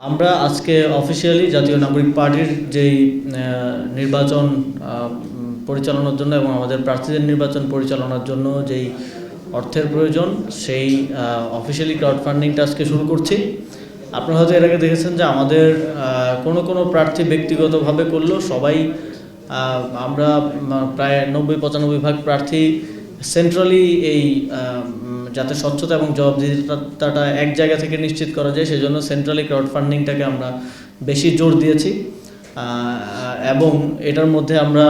আমরা আজকে অফিসিয়ালি জাতীয় নাগরিক পার্টির যেই নির্বাচন পরিচালনার জন্য এবং আমাদের প্রার্থীদের নির্বাচন পরিচালনার জন্য যেই অর্থের প্রয়োজন সেই অফিসিয়ালি ক্রাউড ফান্ডিংটা আজকে শুরু করছি। আপনারা হয়তো এর আগে দেখেছেন যে আমাদের কোনো প্রার্থী ব্যক্তিগতভাবে করলেও সবাই আমরা প্রায় 90-95 ভাগ প্রার্থী সেন্ট্রালি এই যাতে স্বচ্ছতা এবং জবাবদিহিতাটা এক জায়গা থেকে নিশ্চিত করা যায় সেজন্য সেন্ট্রালি ক্রাউড ফান্ডিংটাকে আমরা বেশি জোর দিয়েছি এবং এটার মধ্যে আমরা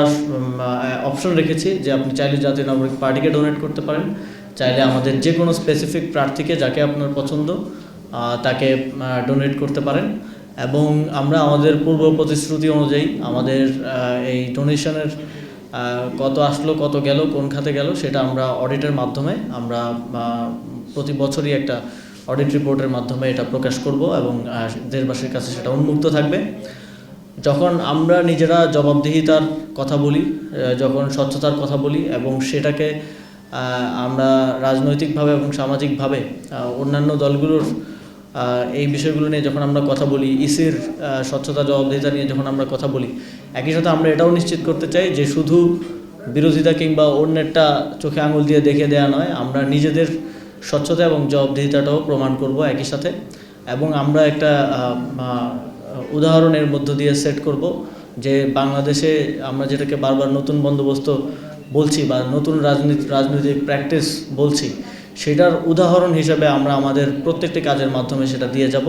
অপশন রেখেছি যে আপনি চাইলে জাতীয় নাগরিক পার্টিকে ডোনেট করতে পারেন, চাইলে আমাদের যে কোনো স্পেসিফিক প্রার্থীকে যাকে আপনার পছন্দ তাকে ডোনেট করতে পারেন। এবং আমরা আমাদের পূর্ব প্রতিশ্রুতি অনুযায়ী আমাদের এই ডোনেশনের কত আসলো কত গেল কোন খাতে গেল সেটা আমরা অডিটের মাধ্যমে আমরা প্রতি বছরই একটা অডিট রিপোর্টের মাধ্যমে এটা প্রকাশ করব এবং দেশবাসীর কাছে সেটা উন্মুক্ত থাকবে। যখন আমরা নিজেরা জবাবদিহিতার কথা বলি, যখন স্বচ্ছতার কথা বলি এবং সেটাকে আমরা রাজনৈতিকভাবে এবং সামাজিকভাবে অন্যান্য দলগুলোর এই বিষয়গুলো নিয়ে যখন আমরা কথা বলি, ইসির স্বচ্ছতা জবাবদিহিতা নিয়ে যখন আমরা কথা বলি, একই সাথে আমরা এটাও নিশ্চিত করতে চাই যে শুধু বিরোধিতা কিংবা অন্যেরটা চোখে আঙুল দিয়ে দেখে দেওয়া নয়, আমরা নিজেদের স্বচ্ছতা এবং জবাবদিহিতাটাও প্রমাণ করব একই সাথে। এবং আমরা একটা উদাহরণের মধ্য দিয়ে সেট করব যে বাংলাদেশে আমরা যেটাকে বারবার নতুন বন্দোবস্ত বলছি বা নতুন রাজনৈতিক প্র্যাকটিস বলছি, সেটার উদাহরণ হিসেবে আমরা আমাদের প্রত্যেকটি কাজের মাধ্যমে সেটা দিয়ে যাব।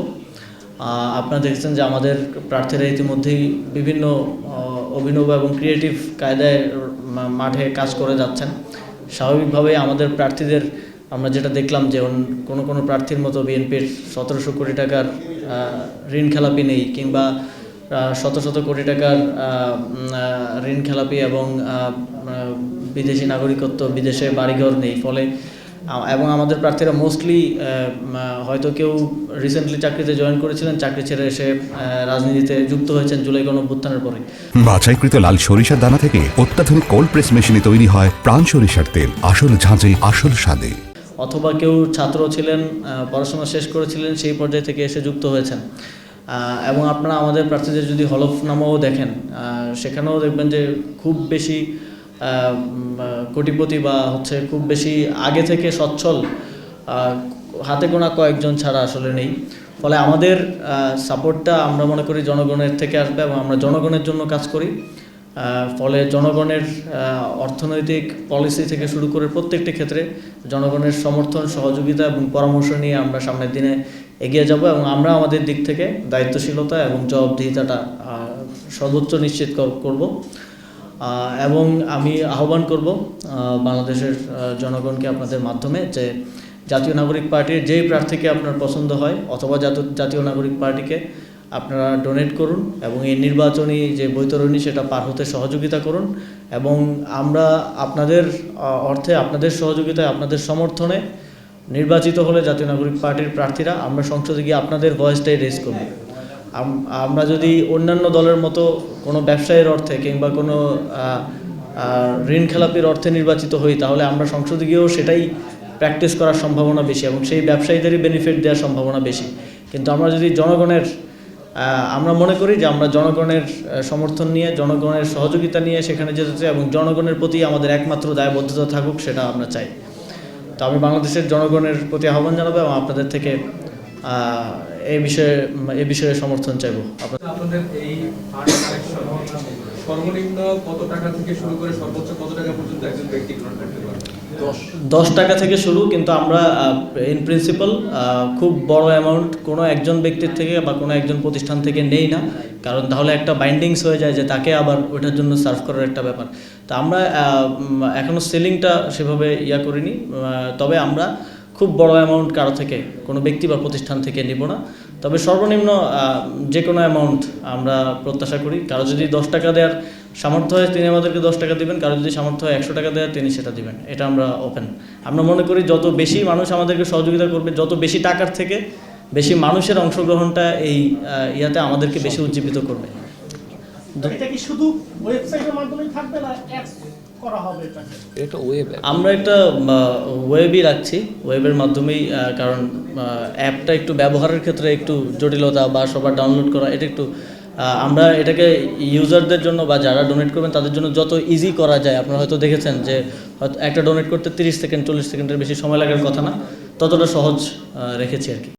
আপনারা দেখছেন যে আমাদের প্রার্থীরা ইতিমধ্যেই বিভিন্ন অভিনব এবং ক্রিয়েটিভ কায়দায় মাঠে কাজ করে যাচ্ছেন। স্বাভাবিকভাবেই আমাদের প্রার্থীদের আমরা যেটা দেখলাম যে কোনো প্রার্থীর মতো বিএনপির 1700 কোটি টাকার ঋণ খেলাপি নেই, কিংবা শত কোটি টাকার ঋণ খেলাপি এবং বিদেশি নাগরিকত্ব, বিদেশে বাড়িঘর নেই। ফলে এবং আমাদের প্রার্থীরা মোস্টলি হয়তো কেউ রিসেন্টলি চাকরিতে জয়েন করেছিলেন, চাকরি ছেড়ে এসে রাজনীতিতে যুক্ত হয়েছেন জুলাই গণঅভ্যুত্থানের পরে। বাছাইকৃত লাল সরিষার দানা থেকে অত্যাধুনিক কোল্ড প্রেস মেশিনে তৈরি হয় প্রাণ সরিষার তেল, আসল ঝাঁঝে আসল স্বাদে। অথবা কেউ ছাত্র ছিলেন, পড়াশোনা শেষ করেছিলেন, সেই পর্যায় থেকে এসে যুক্ত হয়েছেন। এবং আপনারা আমাদের প্রার্থীদের যদি হলফনামাও দেখেন, সেখানেও দেখবেন যে খুব বেশি কোটিপতি বা খুব বেশি আগে থেকে সচ্ছল হাতে গোনা কয়েকজন ছাড়া আসলে নেই। ফলে আমাদের সাপোর্টটা আমরা মনে করি জনগণের থেকে আসবে এবং আমরা জনগণের জন্য কাজ করি। ফলে জনগণের অর্থনৈতিক পলিসি থেকে শুরু করে প্রত্যেকটি ক্ষেত্রে জনগণের সমর্থন, সহযোগিতা এবং পরামর্শ নিয়ে আমরা সামনের দিনে এগিয়ে যাব এবং আমরা আমাদের দিক থেকে দায়িত্বশীলতা এবং জবাবদিহিতাটা সর্বোচ্চ নিশ্চিত করব। এবং আমি আহ্বান করব বাংলাদেশের জনগণকে আপনাদের মাধ্যমে যে জাতীয় নাগরিক পার্টির যেই প্রার্থীকে আপনার পছন্দ হয় অথবা জাতীয় নাগরিক পার্টিকে আপনারা ডোনেট করুন এবং এই নির্বাচনী যে বৈতরণী সেটা পার হতে সহযোগিতা করুন। এবং আমরা আপনাদের অর্থে, আপনাদের সহযোগিতায়, আপনাদের সমর্থনে নির্বাচিত হলে জাতীয় নাগরিক পার্টির প্রার্থীরা আমরা সংসদে গিয়ে আপনাদের ভয়েসটাই রেজ করব। আমরা যদি অন্যান্য দলের মতো কোনো ব্যবসায়ের অর্থে কিংবা কোনো ঋণ খেলাপির অর্থে নির্বাচিত হই, তাহলে আমরা সংসদে গিয়েও সেটাই প্র্যাকটিস করার সম্ভাবনা বেশি এবং সেই ব্যবসায়ীদেরই বেনিফিট দেওয়ার সম্ভাবনা বেশি। কিন্তু আমরা যদি আমরা মনে করি যে আমরা জনগণের সমর্থন নিয়ে, জনগণের সহযোগিতা নিয়ে সেখানে যেতে চাই এবং জনগণের প্রতি আমাদের একমাত্র দায়বদ্ধতা থাকুক, সেটা আমরা চাই। তো আমি বাংলাদেশের জনগণের প্রতি আহ্বান জানাবো এবং আপনাদের থেকে এই বিষয়ে সমর্থন চাইব। আপনাদের এই ফান্ড কালেকশন সর্বনিম্ন কত টাকা থেকে শুরু করে সর্বোচ্চ কত টাকা পর্যন্ত একজন ব্যক্তি গ্রহণ করতে পারে? 10 টাকা থেকে শুরু, কিন্তু আমরা ইন প্রিন্সিপাল খুব বড় অ্যামাউন্ট কোনো একজন ব্যক্তির থেকে বা কোনো একজন প্রতিষ্ঠান থেকে নেই না, কারণ তাহলে একটা বাইন্ডিংস হয়ে যায় যে তাকে আবার ওইটার জন্য সার্ভ করার একটা ব্যাপার। তো আমরা এখনও সেলিংটা সেভাবে করিনি, তবে আমরা খুব বড় অ্যামাউন্ট কারো থেকে, কোনো ব্যক্তি বা প্রতিষ্ঠান থেকে নিব না। তবে সর্বনিম্ন যে কোনো অ্যামাউন্ট আমরা প্রত্যাশা করি। কারো যদি 10 টাকা দেওয়ার সামর্থ্য হয় তিনি আমাদেরকে 10 টাকা দেবেন, কারো যদি সামর্থ্য হয় 100 টাকা দেওয়ার তিনি সেটা দিবেন। এটা আমরা ওপেন। আমরা মনে করি যত বেশি মানুষ আমাদেরকে সহযোগিতা করবে, যত বেশি টাকার থেকে বেশি মানুষের অংশগ্রহণটা এই আমাদেরকে বেশি উজ্জীবিত করবে। এটা কি শুধু ওয়েবসাইটের মাধ্যমে থাকবে না করা হবে এটাকে? এটা ওয়েব আমরা একটা ওয়েবই রাখছি, ওয়েবের মাধ্যমেই, কারণ অ্যাপটা একটু ব্যবহারের ক্ষেত্রে একটু জটিলতা বা সবার ডাউনলোড করা এটা একটু আমরা এটাকে ইউজারদের জন্য বা যারা ডোনেট করবেন তাদের জন্য যত ইজি করা যায়। আপনারা হয়তো দেখেছেন যে হয়তো একটা ডোনেট করতে 30 সেকেন্ড 40 সেকেন্ডের বেশি সময় লাগার কথা না, ততটা সহজ রেখেছি আর কি।